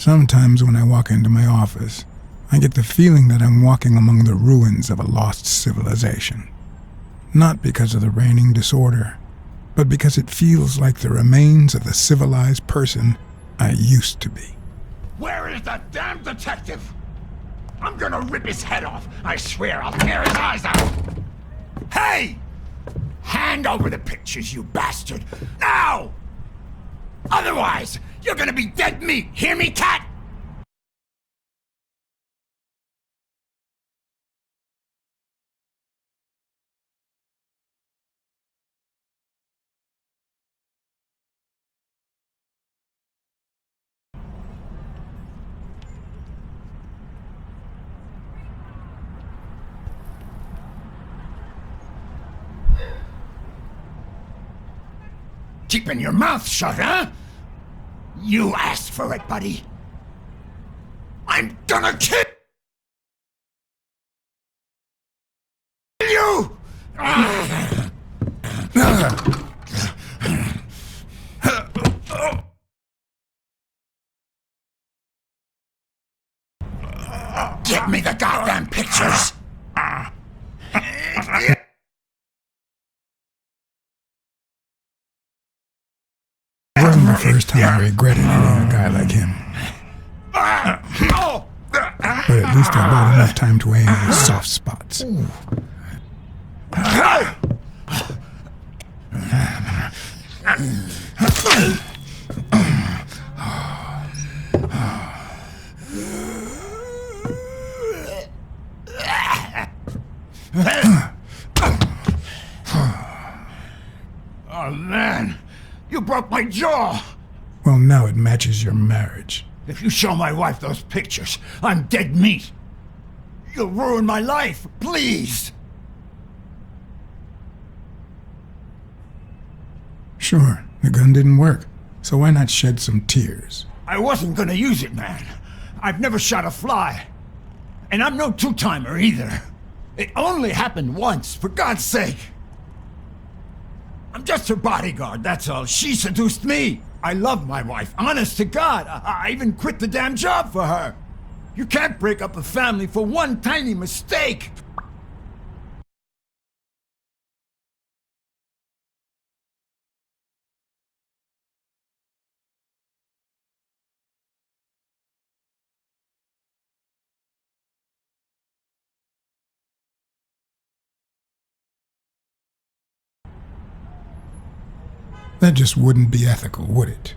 Sometimes when I walk into my office, I get the feeling that I'm walking among the ruins of a lost civilization. Not because of the reigning disorder, but because it feels like the remains of the civilized person I used to be. Where is the damn detective? I'm gonna rip his head off. I swear I'll tear his eyes out. Hey! Hand over the pictures, you bastard. Now! Otherwise, you're gonna be dead meat. Hear me, cat? Keeping your mouth shut, huh? You asked for it, buddy. I'm gonna kill you! Get me the goddamn pictures! It wasn't the first time I regretted hitting a guy like him. But at least I bought enough time to aim at his soft spots. Oh man, you broke my jaw! Well, now it matches your marriage. If you show my wife those pictures, I'm dead meat. You'll ruin my life, please! Sure, the gun didn't work, so why not shed some tears? I wasn't gonna use it, man. I've never shot a fly. And I'm no two-timer either. It only happened once, for God's sake. I'm just her bodyguard, that's all. She seduced me. I love my wife, honest to God. I even quit the damn job for her. You can't break up a family for one tiny mistake. That just wouldn't be ethical, would it?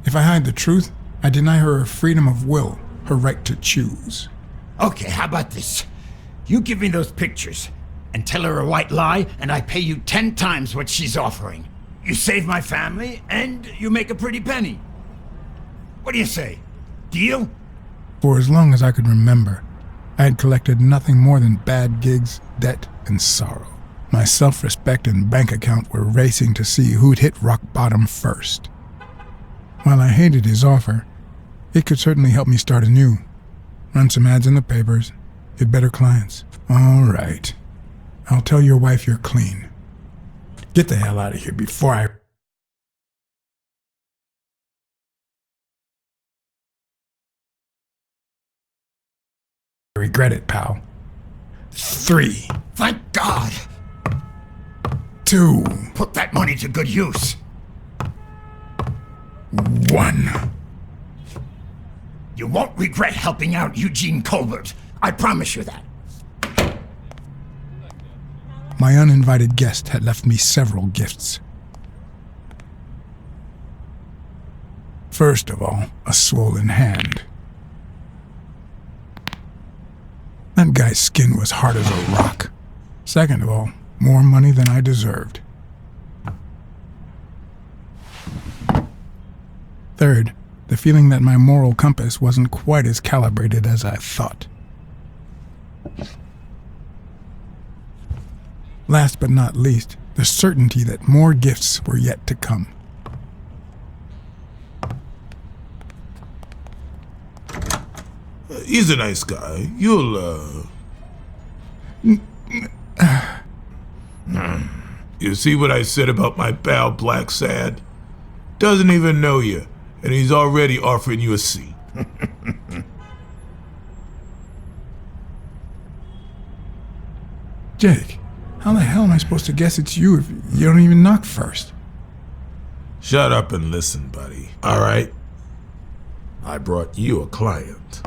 If I hide the truth, I deny her freedom of will, her right to choose. Okay, how about this? You give me those pictures, and tell her a white lie, and I pay you 10 times what she's offering. You save my family, and you make a pretty penny. What do you say? Deal? For as long as I could remember, I had collected nothing more than bad gigs, debt, and sorrow. My self-respect and bank account were racing to see who'd hit rock bottom first. While I hated his offer, it could certainly help me start anew. Run some ads in the papers, get better clients. All right. I'll tell your wife you're clean. Get the hell out of here before I... regret it, pal. 3. Thank God! 2. Put that money to good use. 1. You won't regret helping out Eugene Colbert. I promise you that. My uninvited guest had left me several gifts. First of all, a swollen hand. That guy's skin was hard as a rock. Second of all, more money than I deserved. Third, the feeling that my moral compass wasn't quite as calibrated as I thought. Last but not least, the certainty that more gifts were yet to come. He's a nice guy. You'll, You see what I said about my pal Blacksad? Doesn't even know you, and he's already offering you a seat. Jake, how the hell am I supposed to guess it's you if you don't even knock first? Shut up and listen, buddy. All right? I brought you a client.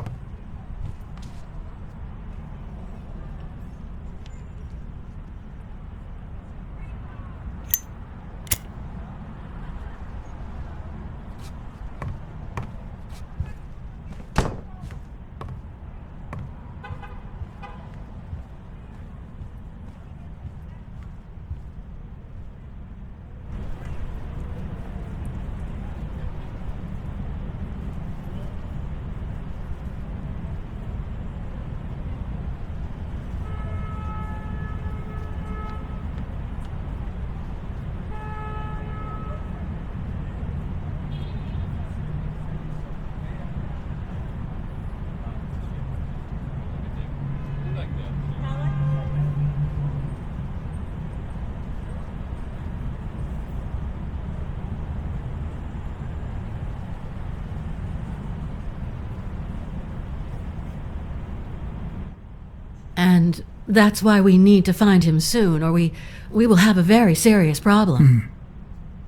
And that's why we need to find him soon, or we will have a very serious problem.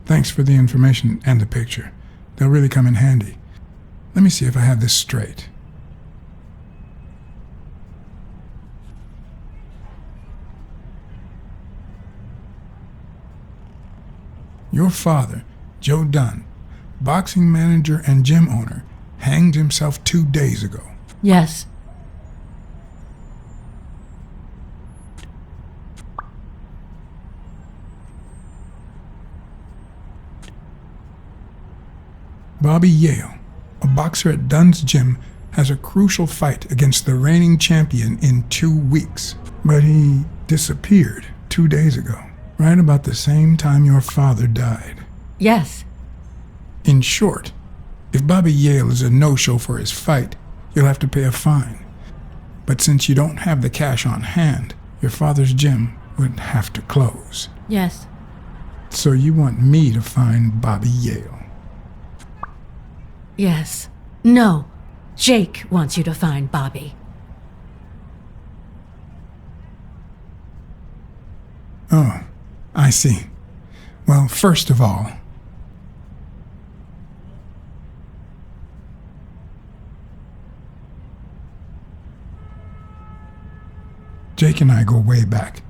Thanks for the information and the picture. They'll really come in handy. Let me see if I have this straight. Your father, Joe Dunn, boxing manager and gym owner, hanged himself 2 days ago. Yes. Bobby Yale, a boxer at Dunn's gym, has a crucial fight against the reigning champion in 2 weeks. But he disappeared 2 days ago, right about the same time your father died. Yes. In short, if Bobby Yale is a no-show for his fight, you'll have to pay a fine. But since you don't have the cash on hand, your father's gym would have to close. Yes. So you want me to find Bobby Yale? Yes. No. Jake wants you to find Bobby. Oh, I see. Well, first of all, Jake and I go way back,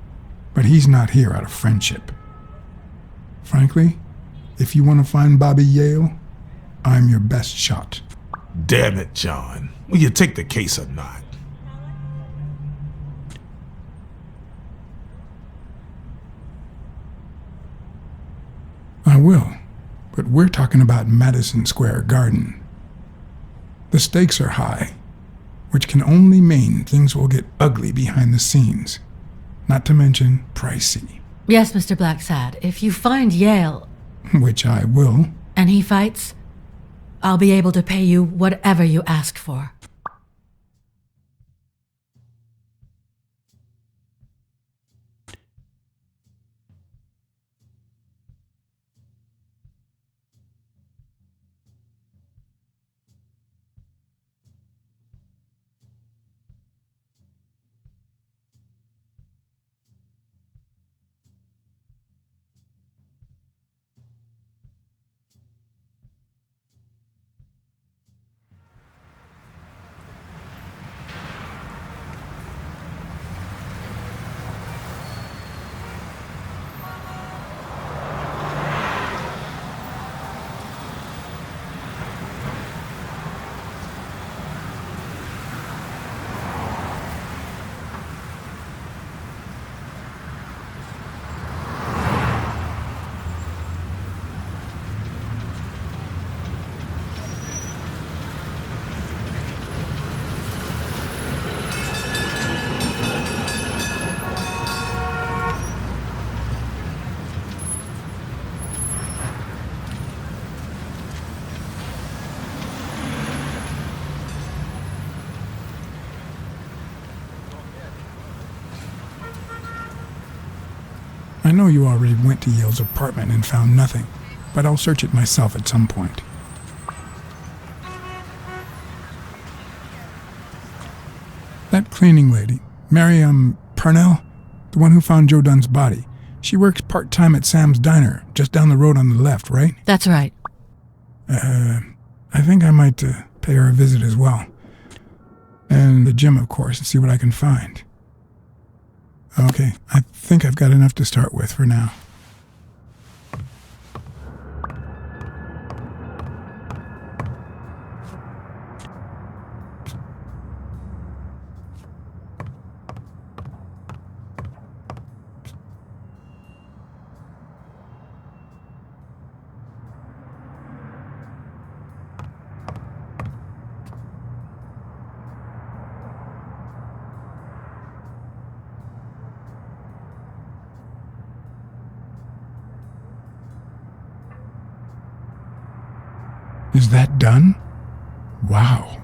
but he's not here out of friendship. Frankly, if you want to find Bobby Yale, I'm your best shot. Damn it, John. Will you take the case or not? I will, but we're talking about Madison Square Garden. The stakes are high, which can only mean things will get ugly behind the scenes, not to mention pricey. Yes, Mr. Blacksad, if you find Yale... Which I will. And he fights, I'll be able to pay you whatever you ask for. I know you already went to Yale's apartment and found nothing, but I'll search it myself at some point. cleaning lady. Mary, Parnell? The one who found Joe Dunn's body. She works part-time at Sam's Diner, just down the road on the left, right? That's right. I think I might pay her a visit as well. And the gym, of course, and see what I can find. Okay, I think I've got enough to start with for now. Is that done? Wow.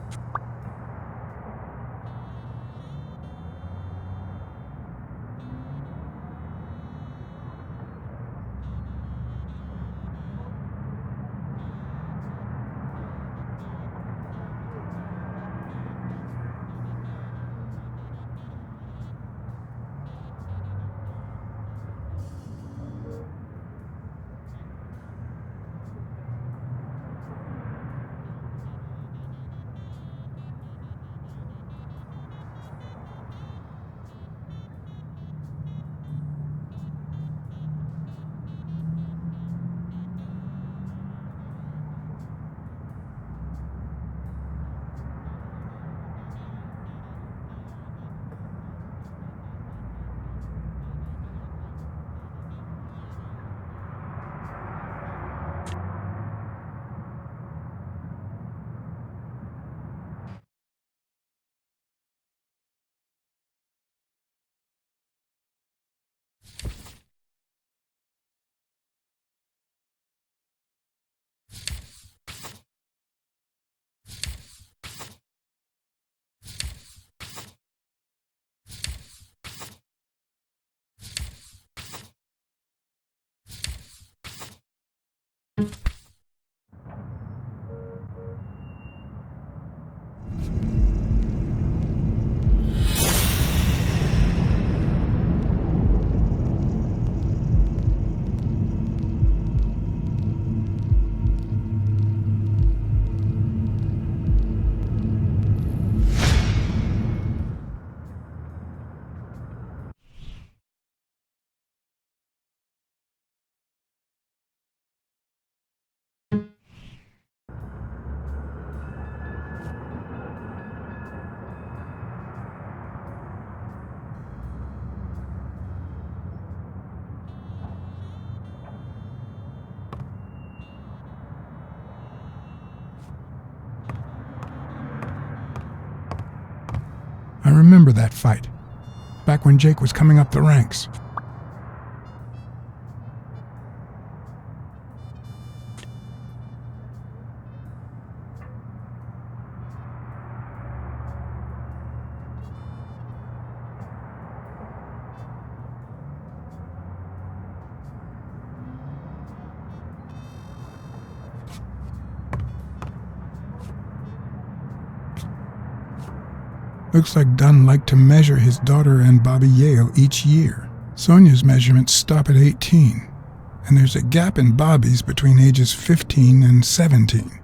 I remember that fight, back when Jake was coming up the ranks. Looks like Dunn liked to measure his daughter and Bobby Yale each year. Sonia's measurements stop at 18, and there's a gap in Bobby's between ages 15 and 17.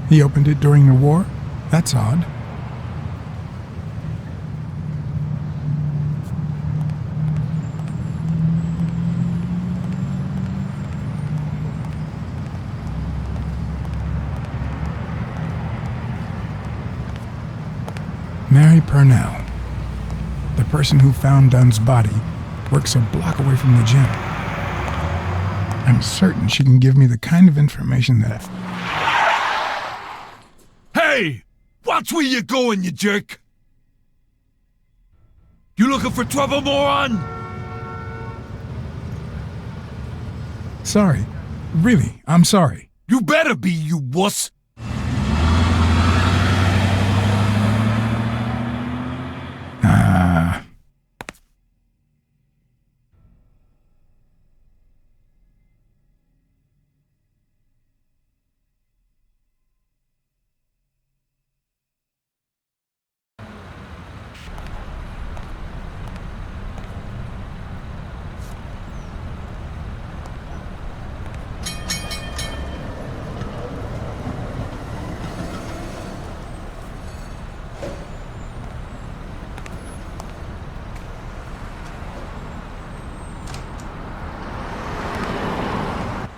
He opened it during the war? That's odd. Mary Purnell, the person who found Dunn's body, works a block away from the gym. I'm certain she can give me the kind of information that... Hey! Watch where you're going, you jerk! You looking for trouble, moron? Sorry. Really, I'm sorry. You better be, you wuss!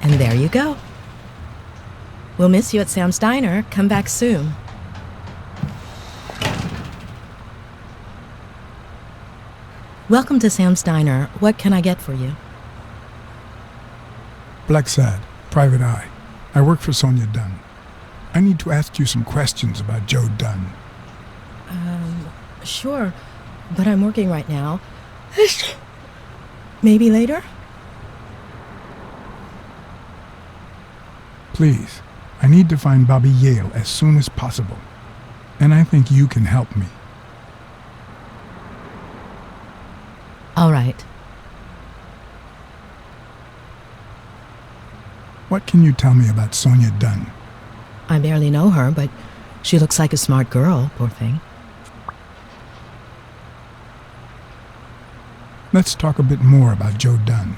And there you go. We'll miss you at Sam's Diner. Come back soon. Welcome to Sam's Diner. What can I get for you? Blacksad, Private Eye. I work for Sonia Dunn. I need to ask you some questions about Joe Dunn. Sure, but I'm working right now. Maybe later? Please, I need to find Bobby Yale as soon as possible. And I think you can help me. All right. What can you tell me about Sonia Dunn? I barely know her, but she looks like a smart girl, poor thing. Let's talk a bit more about Joe Dunn.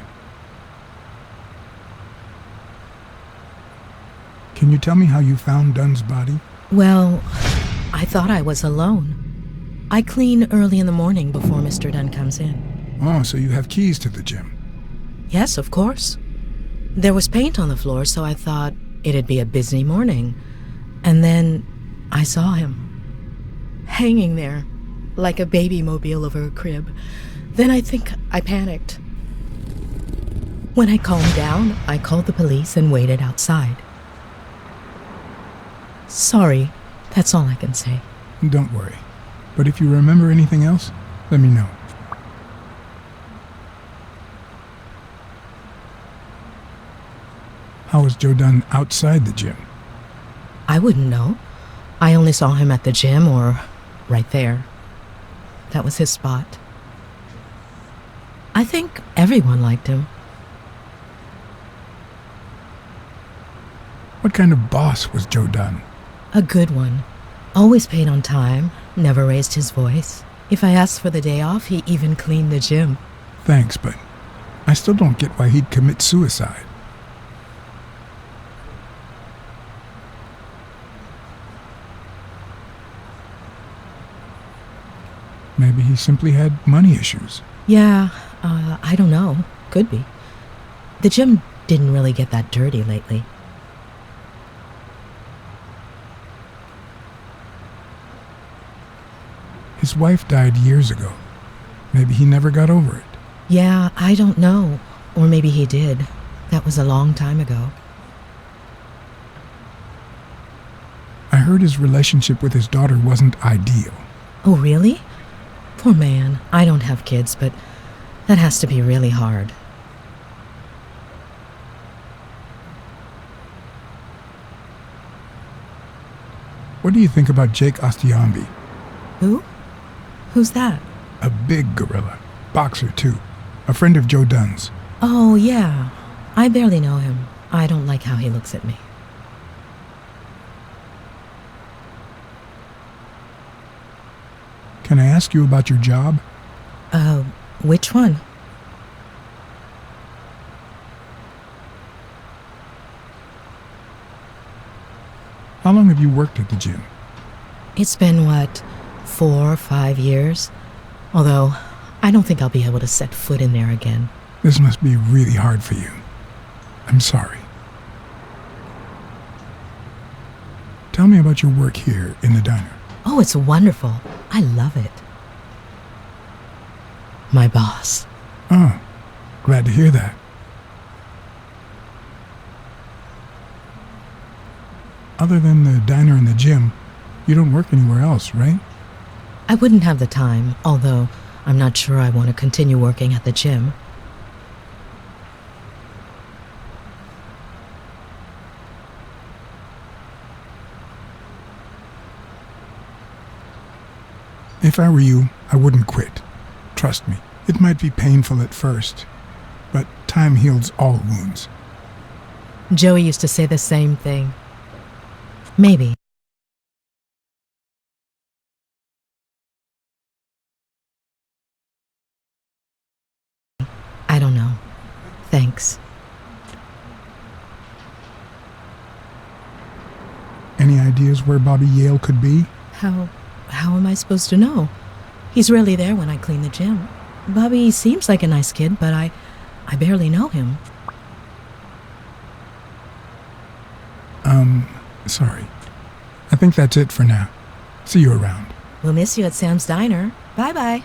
Can you tell me how you found Dunn's body? Well, I thought I was alone. I clean early in the morning before Mr. Dunn comes in. Oh, so you have keys to the gym. Yes, of course. There was paint on the floor, so I thought it'd be a busy morning. And then I saw him, hanging there, like a baby mobile over a crib. Then I think I panicked. When I calmed down, I called the police and waited outside. Sorry, that's all I can say. Don't worry. But if you remember anything else, let me know. How was Joe Dunn outside the gym? I wouldn't know. I only saw him at the gym or right there. That was his spot. I think everyone liked him. What kind of boss was Joe Dunn? A good one. Always paid on time, never raised his voice. If I asked for the day off, he even cleaned the gym. Thanks, but I still don't get why he'd commit suicide. Maybe he simply had money issues. Yeah, I don't know. Could be. The gym didn't really get that dirty lately. His wife died years ago. Maybe he never got over it. Yeah, I don't know. Or maybe he did. That was a long time ago. I heard his relationship with his daughter wasn't ideal. Oh, really? Poor man. I don't have kids, but that has to be really hard. What do you think about Jake Ostiambi? Who? Who's that? A big gorilla. Boxer, too. A friend of Joe Dunn's. Oh, yeah. I barely know him. I don't like how he looks at me. Can I ask you about your job? Which one? How long have you worked at the gym? It's been, 4 or 5 years? Although, I don't think I'll be able to set foot in there again. This must be really hard for you. I'm sorry. Tell me about your work here in the diner. Oh, it's wonderful. I love it. My boss. Oh, glad to hear that. Other than the diner and the gym, you don't work anywhere else, right? I wouldn't have the time, although I'm not sure I want to continue working at the gym. If I were you, I wouldn't quit. Trust me, it might be painful at first, but time heals all wounds. Joey used to say the same thing. Maybe. I don't know. Thanks. Any ideas where Bobby Yale could be? How am I supposed to know? He's rarely there when I clean the gym. Bobby seems like a nice kid, but I barely know him. Sorry. I think that's it for now. See you around. We'll miss you at Sam's Diner. Bye-bye.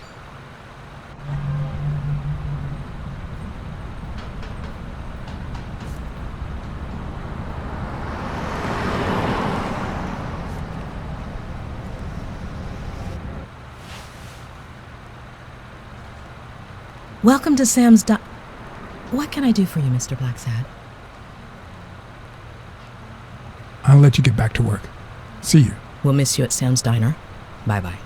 Welcome to Sam's What can I do for you, Mr. Blacksad? I'll let you get back to work. See you. We'll miss you at Sam's Diner. Bye-bye.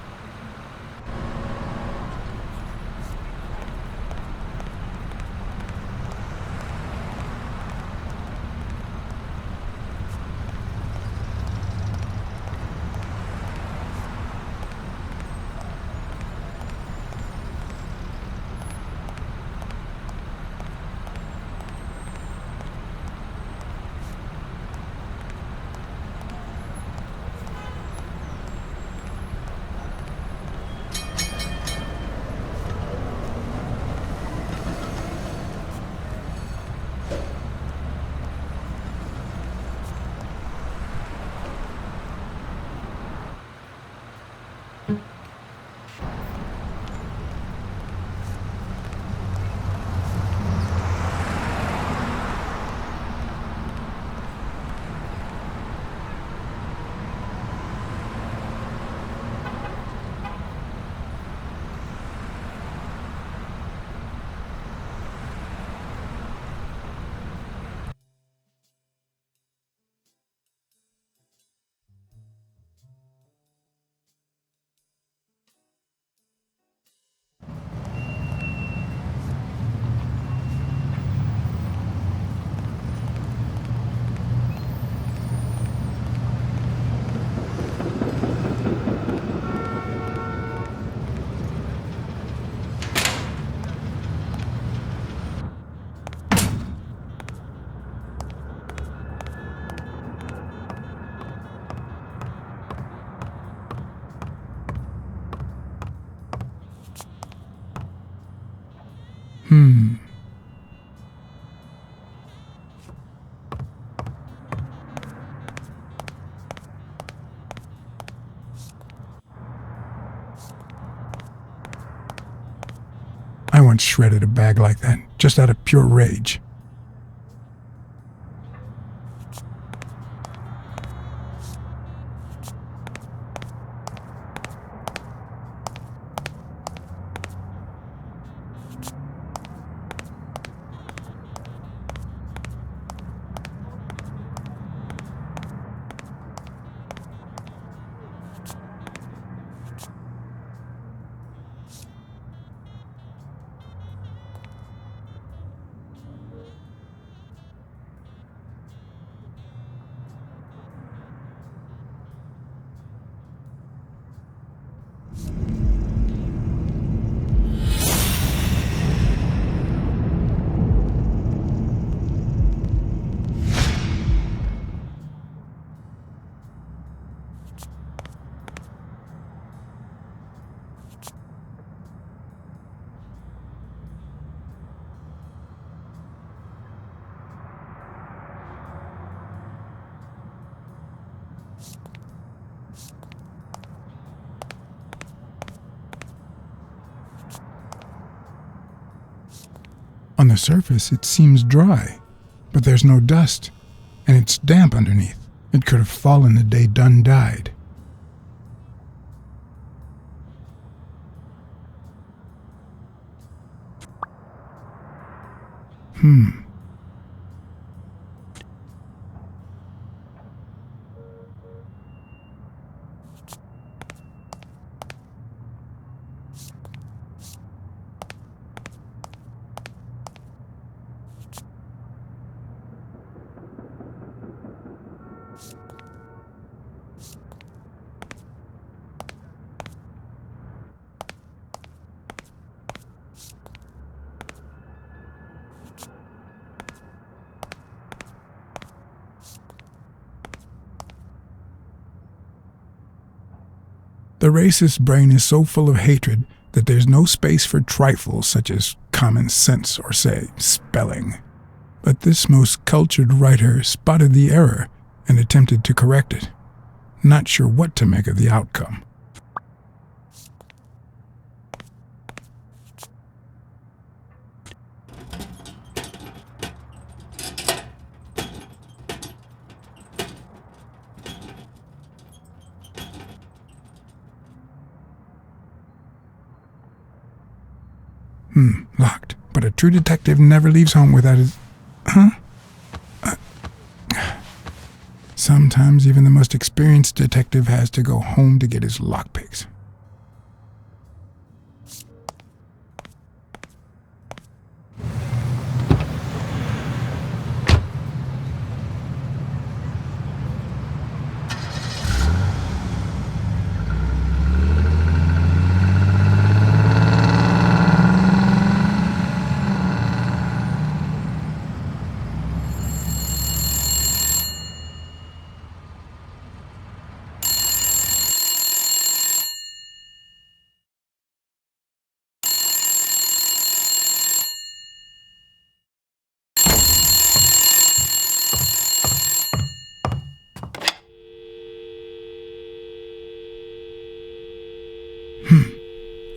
once shredded a bag like that, just out of pure rage. On the surface, it seems dry, but there's no dust, and it's damp underneath. It could have fallen the day Dunn died. The racist brain is so full of hatred that there's no space for trifles such as common sense or, say, spelling. But this most cultured writer spotted the error and attempted to correct it, not sure what to make of the outcome. Locked. But a true detective never leaves home without his... Sometimes even the most experienced detective has to go home to get his lockpicks.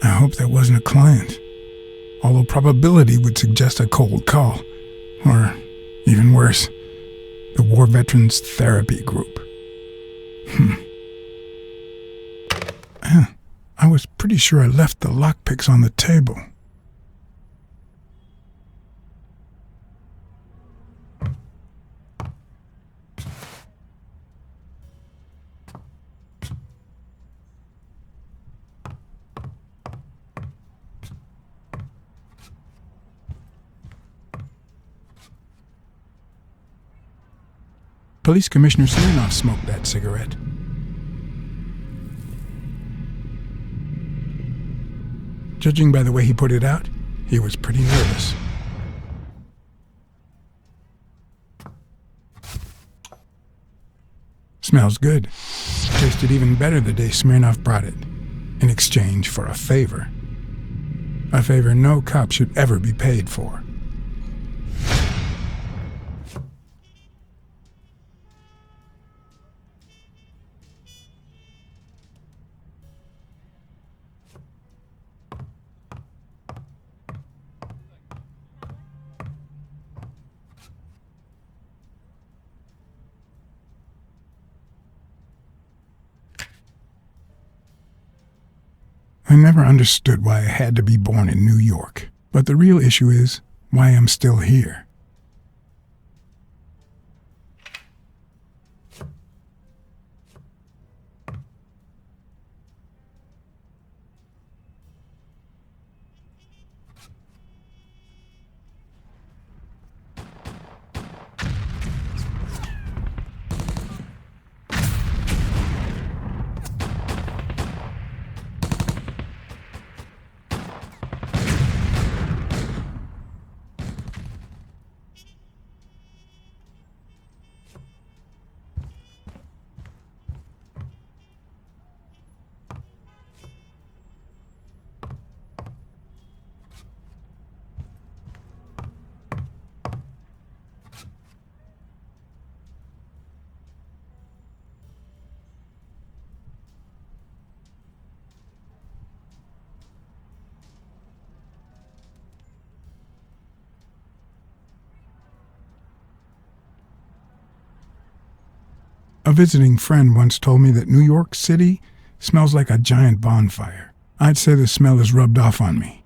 I hope that wasn't a client, although probability would suggest a cold call, or even worse, the War Veterans Therapy Group. I was pretty sure I left the lockpicks on the table. Police Commissioner Smirnoff smoked that cigarette. Judging by the way he put it out, he was pretty nervous. Smells good. Tasted even better the day Smirnoff brought it, in exchange for a favor. A favor no cop should ever be paid for. I never understood why I had to be born in New York, but the real issue is why I'm still here. A visiting friend once told me that New York City smells like a giant bonfire. I'd say the smell is rubbed off on me.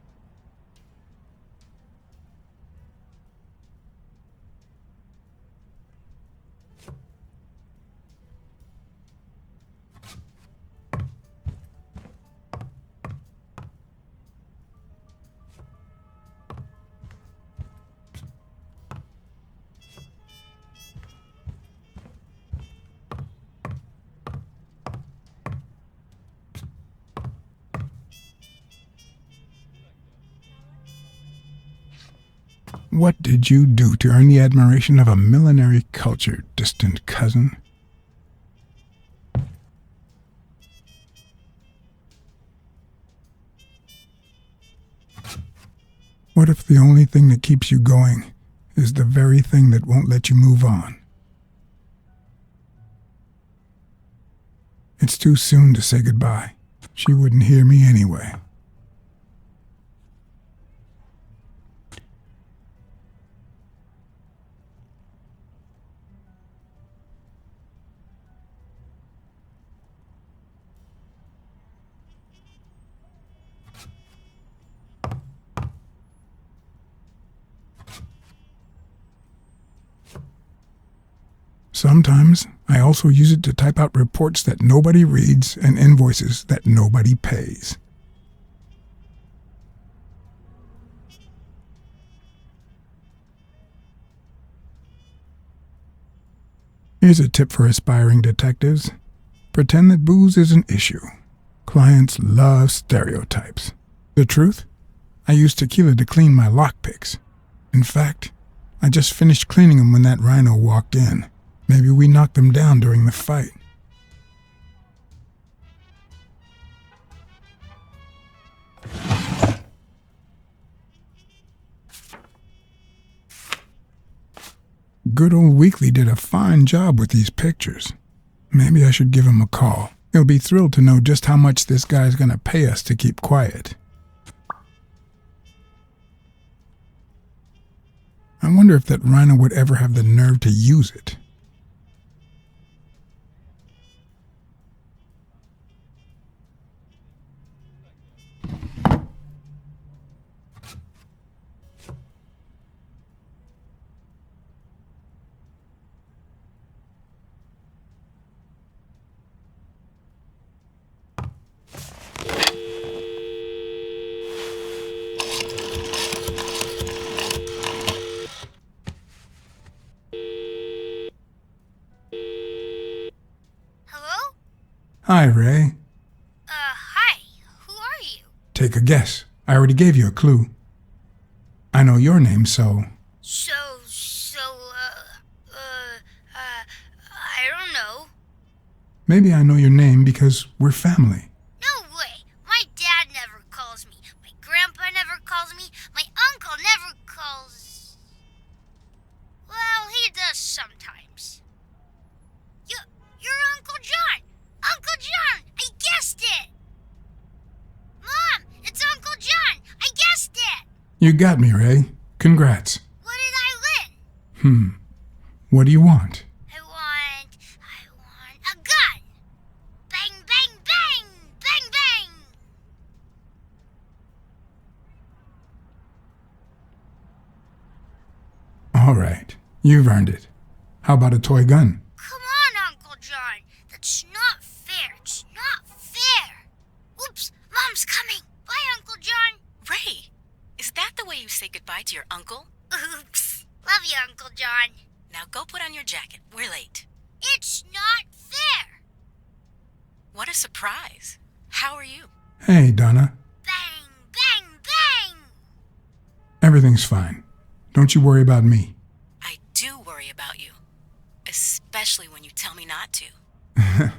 What did you do to earn the admiration of a millinery culture, distant cousin? What if the only thing that keeps you going is the very thing that won't let you move on? It's too soon to say goodbye. She wouldn't hear me anyway. Sometimes I also use it to type out reports that nobody reads and invoices that nobody pays. Here's a tip for aspiring detectives. Pretend that booze is an issue. Clients love stereotypes. The truth? I use tequila to clean my lockpicks. In fact, I just finished cleaning them when that rhino walked in. Maybe we knocked them down during the fight. Good old Weekly did a fine job with these pictures. Maybe I should give him a call. He'll be thrilled to know just how much this guy's gonna pay us to keep quiet. I wonder if that rhino would ever have the nerve to use it. Hi, Ray. Hi. Who are you? Take a guess. I already gave you a clue. I know your name, so... I don't know. Maybe I know your name because we're family. No way. My dad never calls me. My grandpa never calls me. My uncle never calls... Well, he does sometimes. You're Uncle John! Uncle John! I guessed it! Mom! It's Uncle John! I guessed it! You got me, Ray. Congrats. What did I win? What do you want? I want a gun! Bang, bang, bang! Bang, bang! You've earned it. How about a toy gun? Come on, Uncle John. That's not fair. It's not fair. Oops, Mom's coming. Bye, Uncle John. Ray, is that the way you say goodbye to your uncle? Oops. Love you, Uncle John. Now go put on your jacket. We're late. It's not fair. What a surprise. How are you? Hey, Donna. Bang, bang, bang. Everything's fine. Don't you worry about me. I do worry about you. Especially when you tell me not to.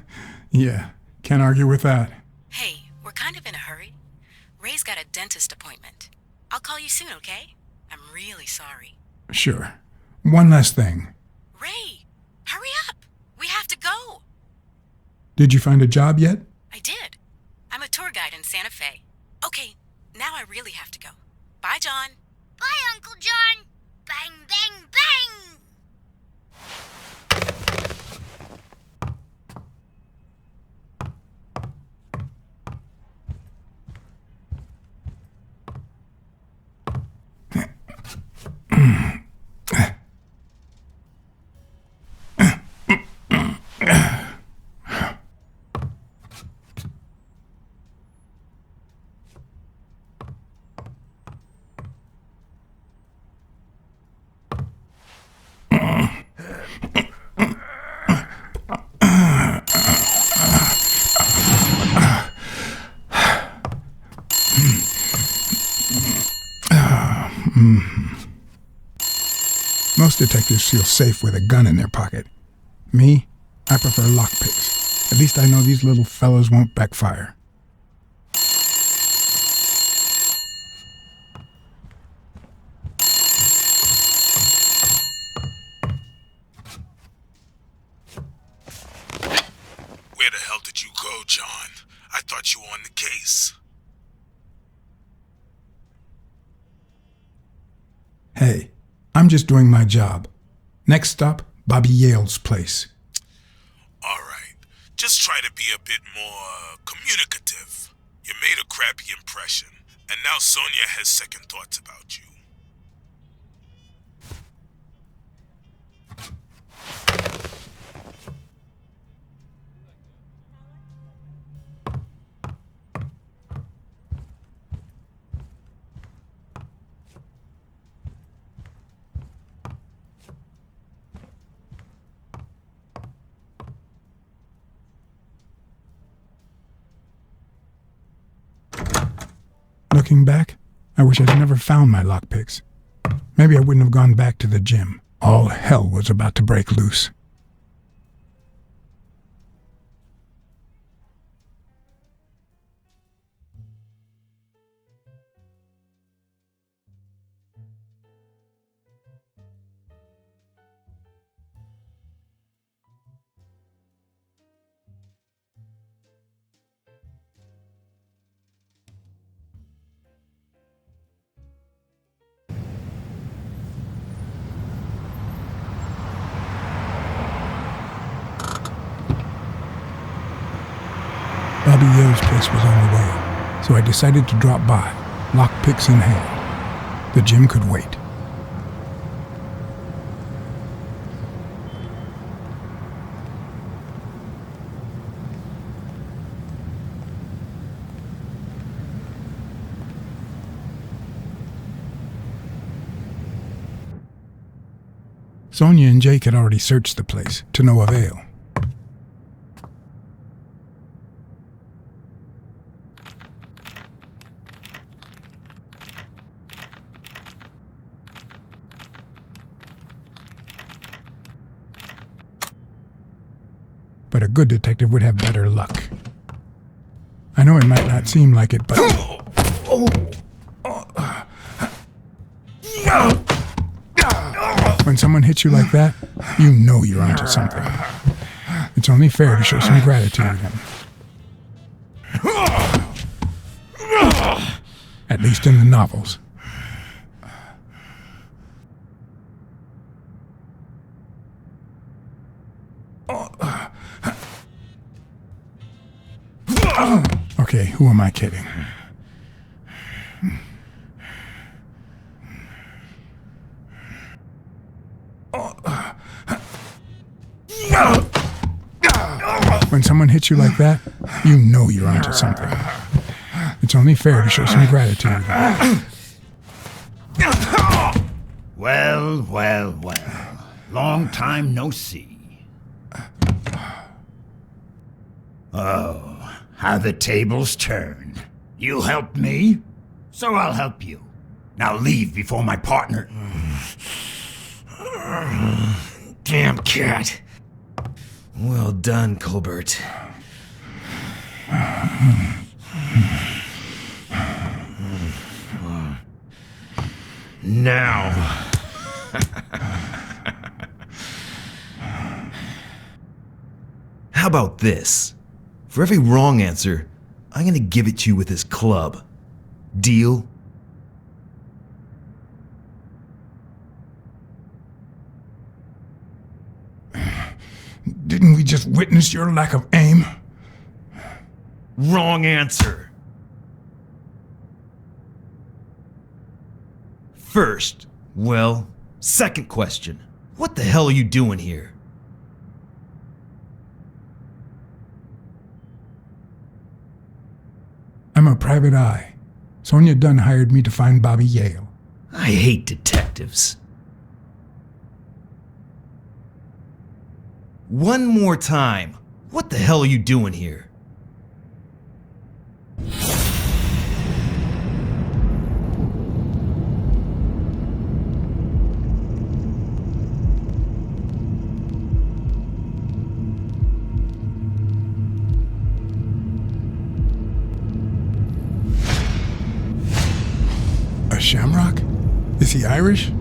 Yeah, can't argue with that. Hey, we're kind of in a hurry. Ray's got a dentist appointment. I'll call you soon, okay? I'm really sorry. Sure. One last thing. Ray, hurry up. We have to go. Did you find a job yet? I did. I'm a tour guide in Santa Fe. Okay, now I really have to go. Bye, John. Bye, Uncle John. Bang, bang, bang. Most detectives feel safe with a gun in their pocket. Me, I prefer lockpicks. At least I know these little fellows won't backfire. Where the hell did you go, John? I thought you were on the case. Hey, I'm just doing my job. Next stop, Bobby Yale's place. All right. Just try to be a bit more communicative. You made a crappy impression, and now Sonia has second thoughts about you. Looking back, I wish I'd never found my lockpicks. Maybe I wouldn't have gone back to the gym. All hell was about to break loose. Bobby Yale's place was on the way, so I decided to drop by, lockpicks in hand. The gym could wait. Sonia and Jake had already searched the place, to no avail. But a good detective would have better luck. I know it might not seem like it, but... When someone hits you like that, you know you're onto something. It's only fair to show some gratitude to them. At least in the novels. Okay, who am I kidding? When someone hits you like that, you know you're onto something. It's only fair to show some gratitude. Well, well, well. Long time no see. Oh, how the tables turn. You helped me, so I'll help you. Now leave before my partner... Damn cat. Well done, Colbert. Now. How about this? For every wrong answer, I'm gonna give it to you with this club. Deal? Didn't we just witness your lack of aim? Wrong answer. First, well, second question. What the hell are you doing here? I'm a private eye. Sonia Dunn hired me to find Bobby Yale. I hate detectives. One more time. What the hell are you doing here? A shamrock? Is he Irish?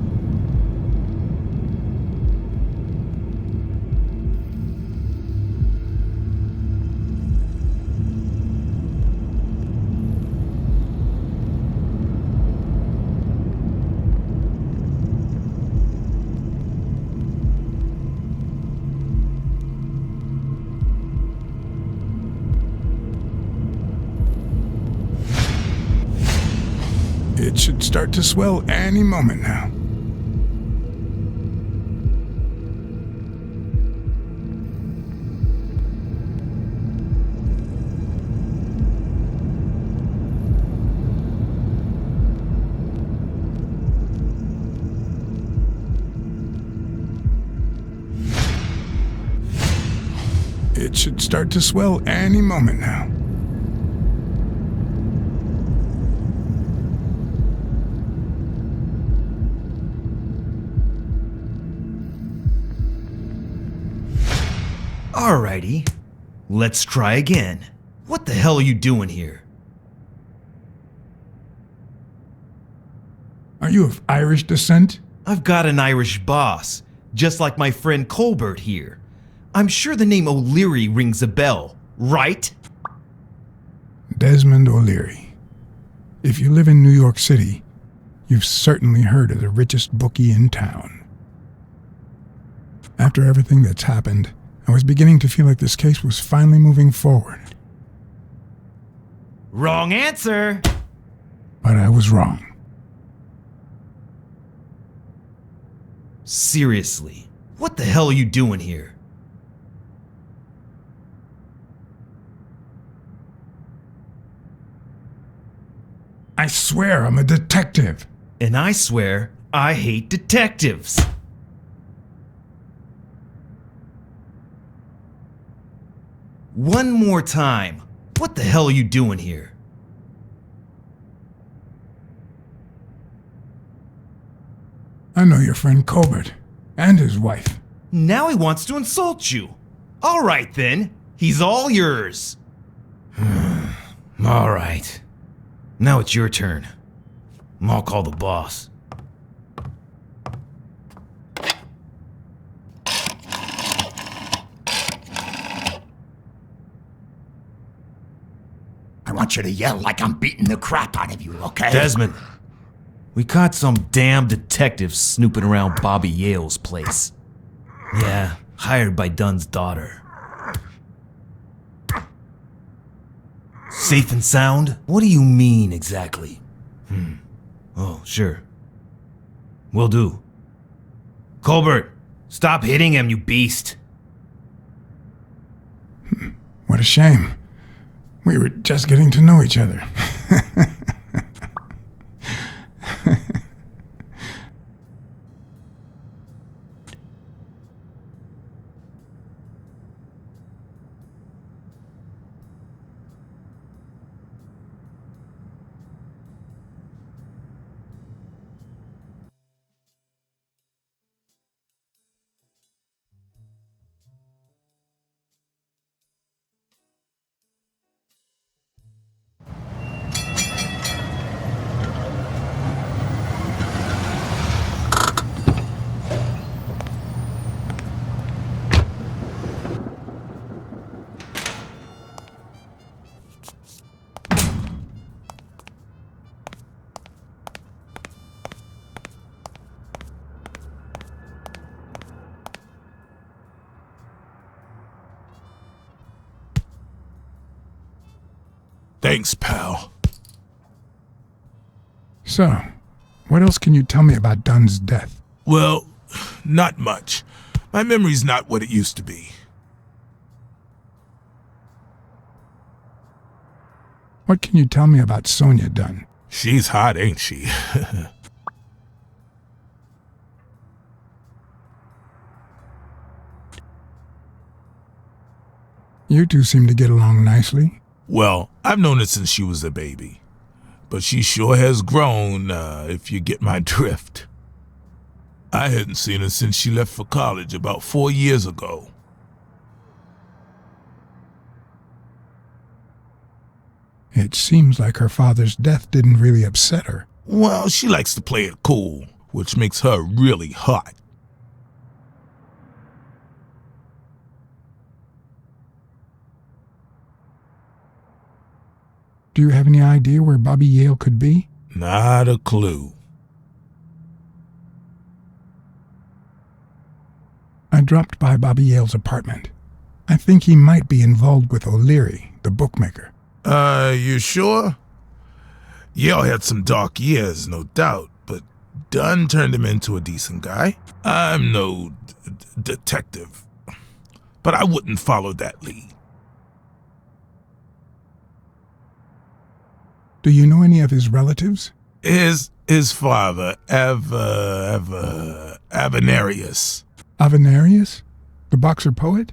It should start to swell any moment now. It should start to swell any moment now. Alrighty, let's try again. What the hell are you doing here? Are you of Irish descent? I've got an Irish boss, just like my friend Colbert here. I'm sure the name O'Leary rings a bell, right? Desmond O'Leary. If you live in New York City, you've certainly heard of the richest bookie in town. After everything that's happened, I was beginning to feel like this case was finally moving forward. Wrong answer! But I was wrong. Seriously, what the hell are you doing here? I swear I'm a detective. And I swear I hate detectives. One more time. What the hell are you doing here? I know your friend Colbert and his wife. Now he wants to insult you. All right then, he's all yours. All right. Now it's your turn. I'll call the boss. I want you to yell like I'm beating the crap out of you, okay? Desmond, we caught some damn detective snooping around Bobby Yale's place. Yeah, hired by Dunn's daughter. Safe and sound? What do you mean exactly? Oh, sure. Will do. Colbert, stop hitting him, you beast. What a shame. We were just getting to know each other. Thanks, pal. So, what else can you tell me about Dunn's death? Well, not much. My memory's not what it used to be. What can you tell me about Sonia Dunn? She's hot, ain't she? You two seem to get along nicely. Well, I've known her since she was a baby. But she sure has grown, if you get my drift. I hadn't seen her since she left for college about 4 years ago. It seems like her father's death didn't really upset her. Well, she likes to play it cool, which makes her really hot. Do you have any idea where Bobby Yale could be? Not a clue. I dropped by Bobby Yale's apartment. I think he might be involved with O'Leary, the bookmaker. You sure? Yale had some dark years, no doubt, but Dunn turned him into a decent guy. I'm no detective, but I wouldn't follow that lead. Do you know any of his relatives? His father, Avenarius. Avenarius? The boxer poet?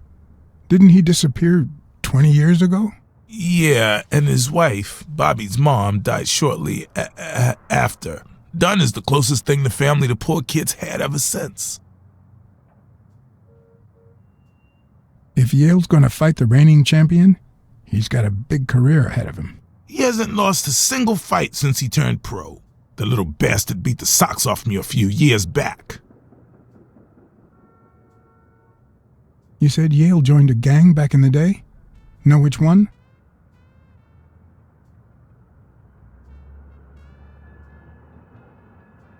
Didn't he disappear 20 years ago? Yeah, and his wife, Bobby's mom, died shortly after. Dunn is the closest thing the family the poor kids had ever since. If Yale's gonna fight the reigning champion, he's got a big career ahead of him. He hasn't lost a single fight since he turned pro. The little bastard beat the socks off me a few years back. You said Yale joined a gang back in the day? Know which one?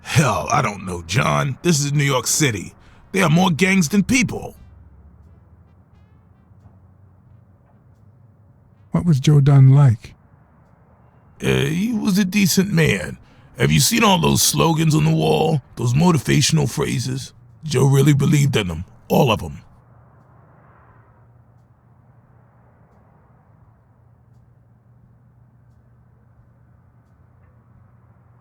Hell, I don't know, John. This is New York City. There are more gangs than people. What was Joe Dunn like? He was a decent man. Have you seen all those slogans on the wall? Those motivational phrases? Joe really believed in them. All of them.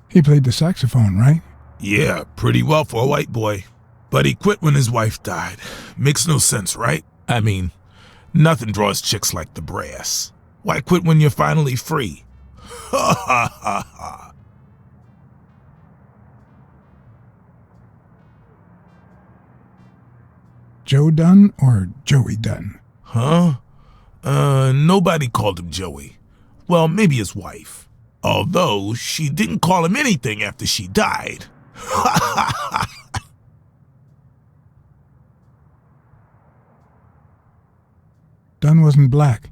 He played the saxophone, right? Yeah, pretty well for a white boy. But he quit when his wife died. Makes no sense, right? I mean, nothing draws chicks like the brass. Why quit when you're finally free? Ha ha ha ha. Joe Dunn or Joey Dunn? Huh? Nobody called him Joey. Well, maybe his wife. Although, she didn't call him anything after she died. Dunn wasn't black,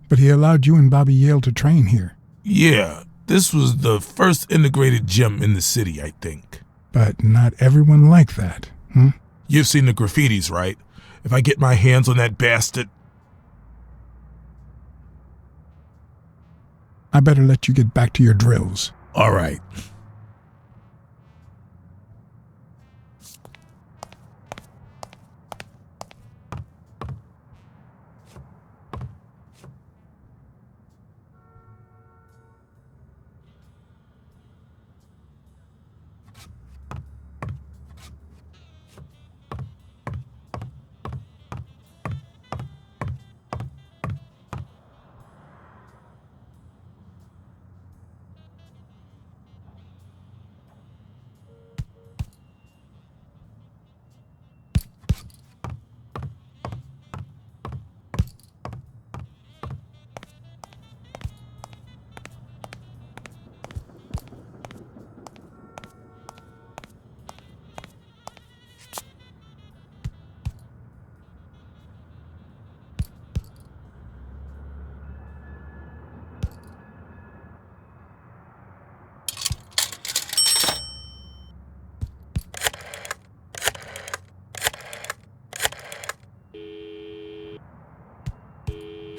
but he allowed you and Bobby Yale to train here. Yeah, this was the first integrated gym in the city, I think. But not everyone liked that, hmm? You've seen the graffitis, right? If I get my hands on that bastard... I better let you get back to your drills. All right.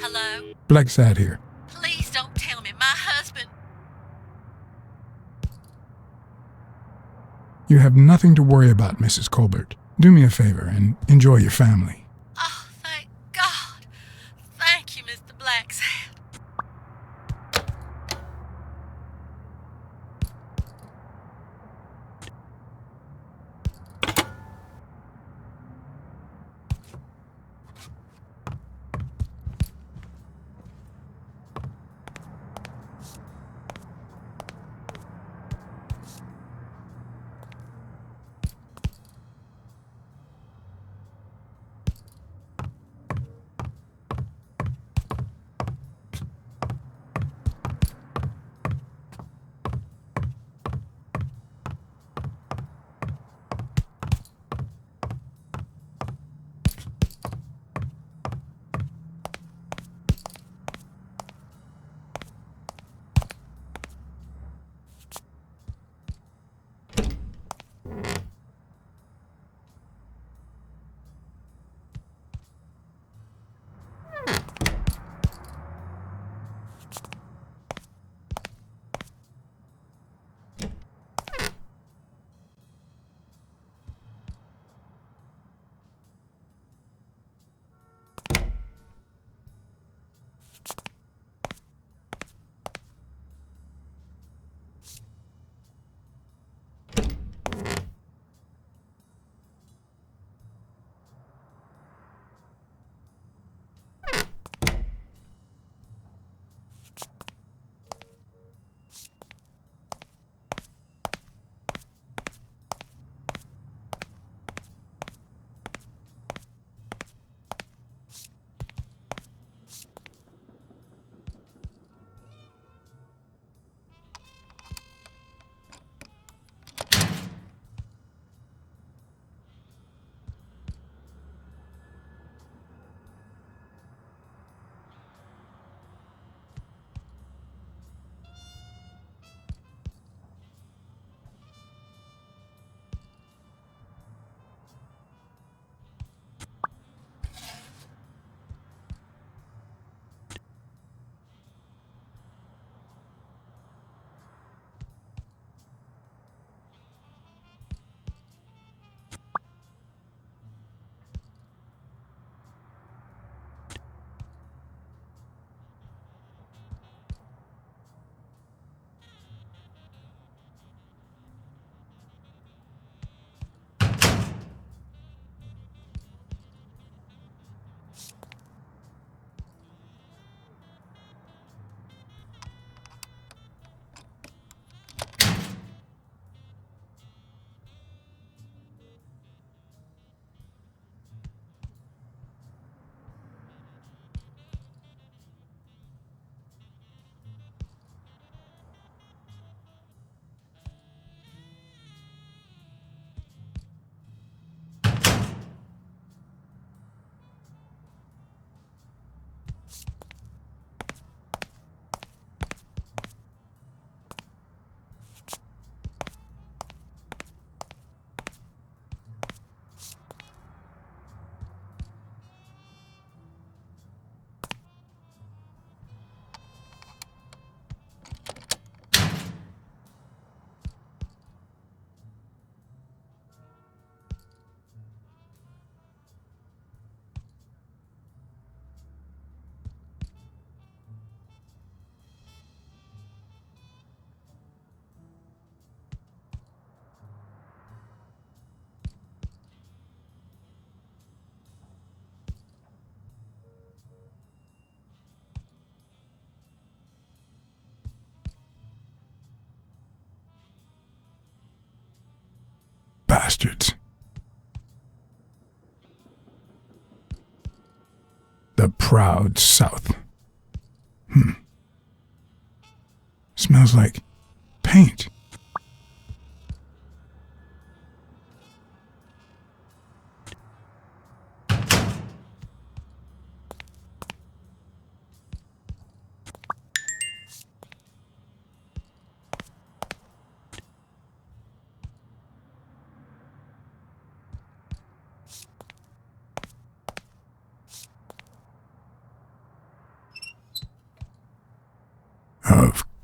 Hello? Blacksad here. Please don't tell me my husband. You have nothing to worry about, Mrs. Colbert. Do me a favor and enjoy your family. Oh, thank God. Thank you, Mr. Blacksad. Bastards. The proud South. Smells like paint.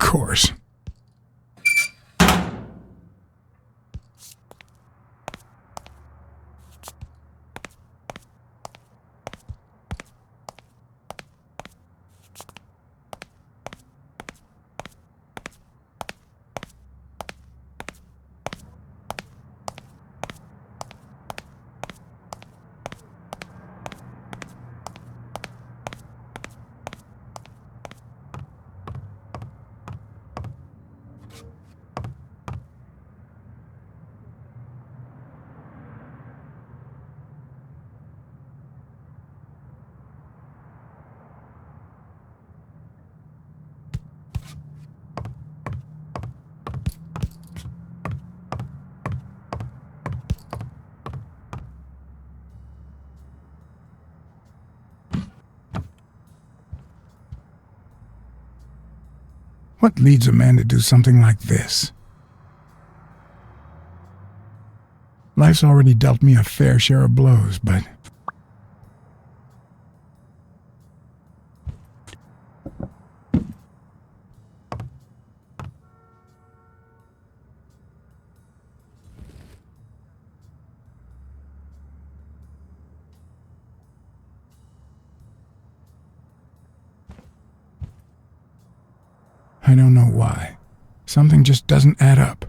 course. What leads a man to do something like this? Life's already dealt me a fair share of blows, but... I don't know why. Something just doesn't add up.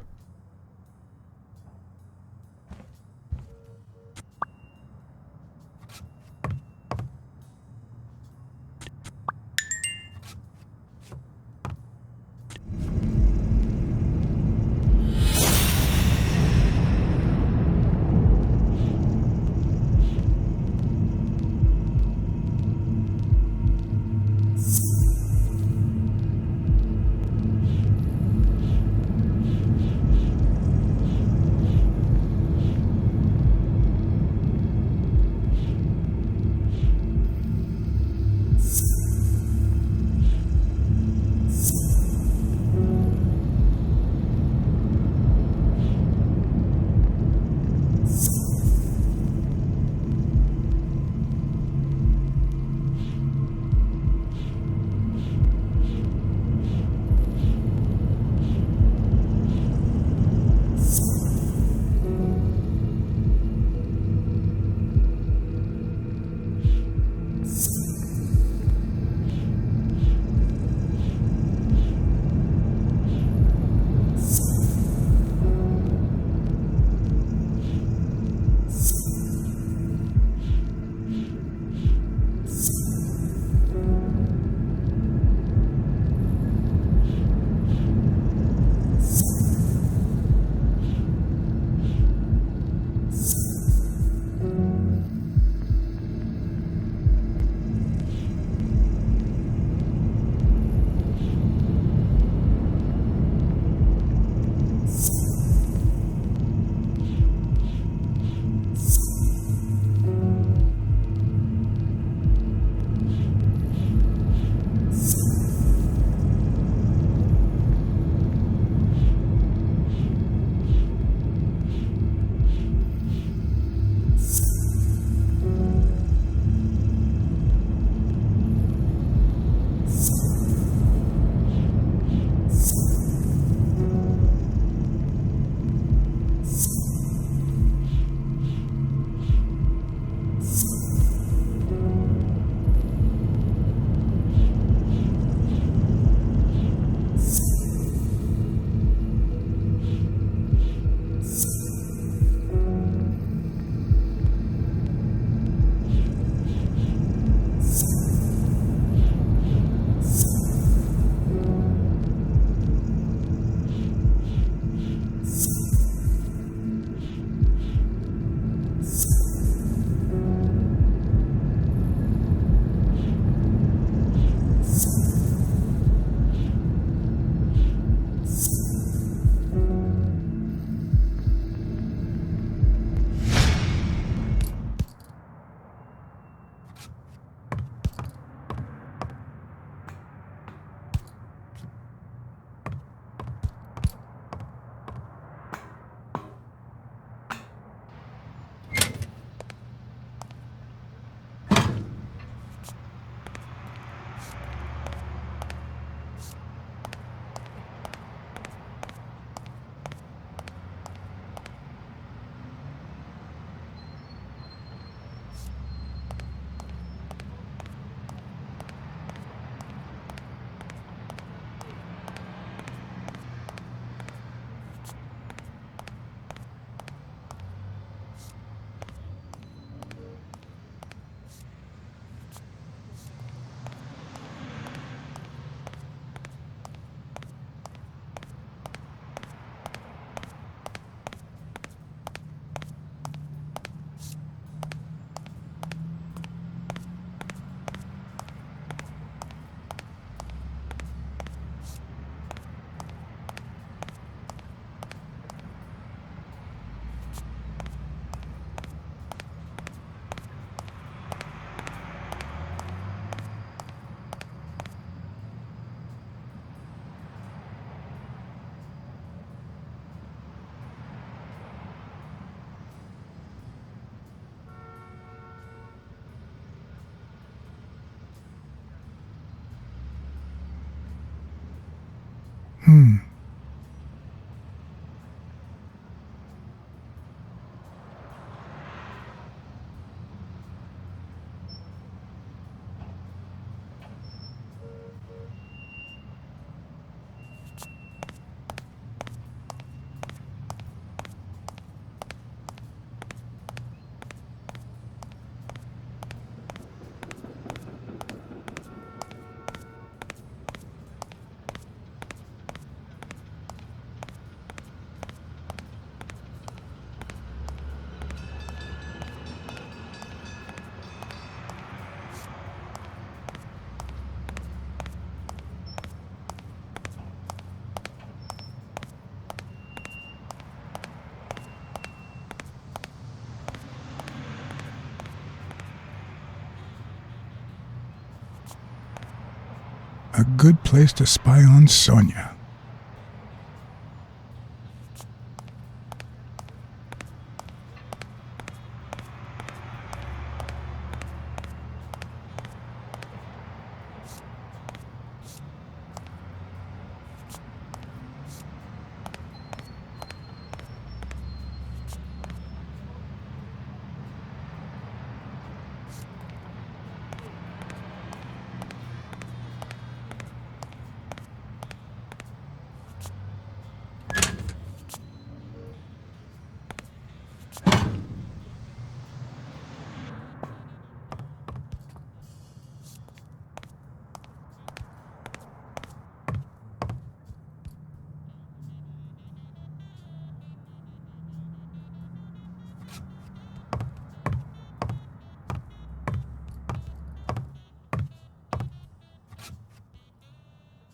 A good place to spy on Sonia.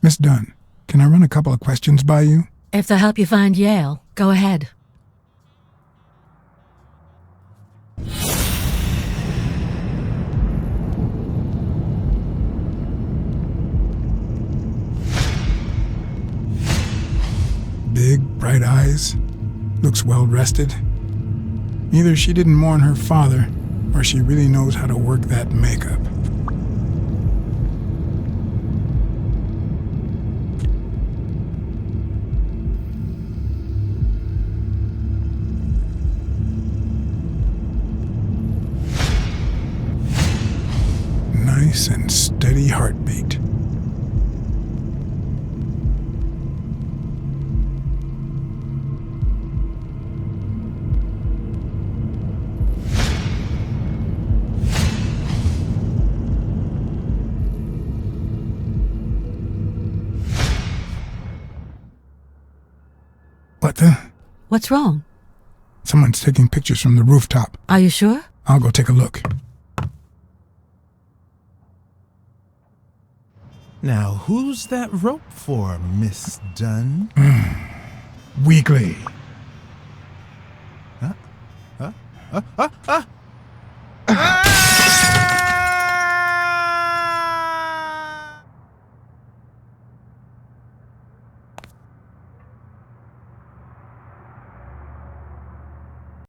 Miss Dunn, can I run a couple of questions by you? If they'll help you find Yale, go ahead. Big, bright eyes. Looks well rested. Either she didn't mourn her father, or she really knows how to work that makeup. Nice and steady heartbeat. What the? What's wrong? Someone's taking pictures from the rooftop. Are you sure? I'll go take a look. Now, who's that rope for, Miss Dunn? Weekly.